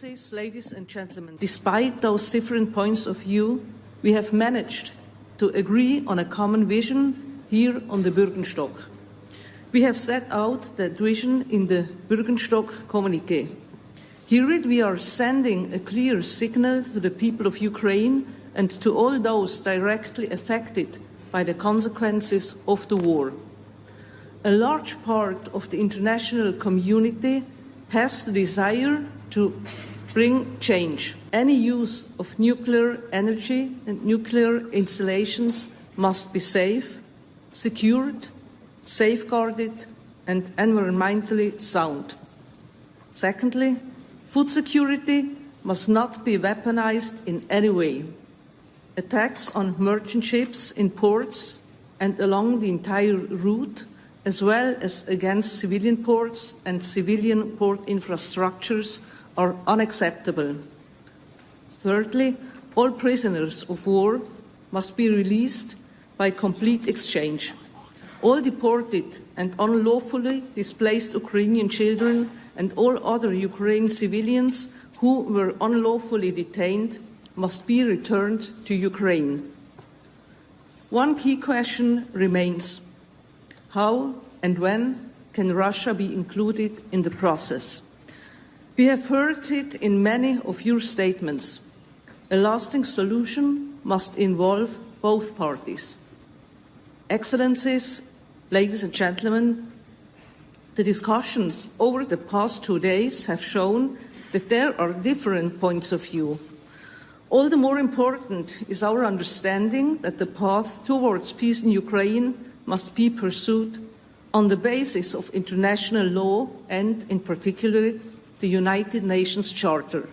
Excellencies, ladies and gentlemen, despite those different points of view, we have managed to agree on a common vision here on the Bürgenstock. We have set out that vision in the Bürgenstock communiqué. Herewith we are sending a clear signal to the people of Ukraine and to all those directly affected by the consequences of the war. A large part of the international community has the desire to bring change. Any use of nuclear energy and nuclear installations must be safe, secured, safeguarded, and environmentally sound. Secondly, food security must not be weaponized in any way. Attacks on merchant ships in ports and along the entire route, as well as against civilian ports and civilian port infrastructures, are unacceptable. Thirdly, all prisoners of war must be released by complete exchange. All deported and unlawfully displaced Ukrainian children and all other Ukrainian civilians who were unlawfully detained must be returned to Ukraine. One key question remains: how and when can Russia be included in the process? We have heard it in many of your statements. A lasting solution must involve both parties. Excellencies, ladies and gentlemen, the discussions over the past 2 days have shown that there are different points of view. All the more important is our understanding that the path towards peace in Ukraine must be pursued on the basis of international law and, in particular, the United Nations Charter.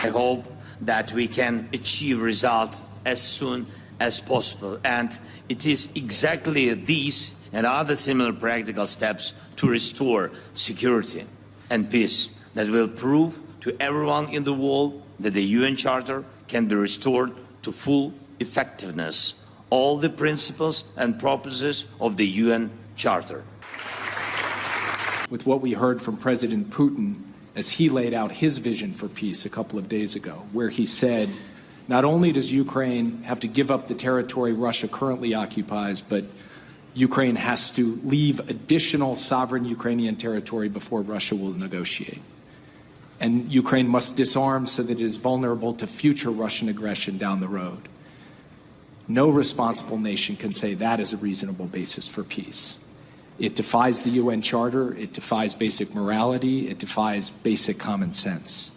I hope that we can achieve results as soon as possible, and it is exactly these and other similar practical steps to restore security and peace that will prove to everyone in the world that the UN Charter can be restored to full effectiveness. All the principles and purposes of the UN Charter. With what we heard from President Putin as he laid out his vision for peace a couple of days ago, where he said, not only does Ukraine have to give up the territory Russia currently occupies, but Ukraine has to leave additional sovereign Ukrainian territory before Russia will negotiate. And Ukraine must disarm so that it is vulnerable to future Russian aggression down the road. No responsible nation can say that is a reasonable basis for peace. It defies the UN Charter, it defies basic morality, it defies basic common sense.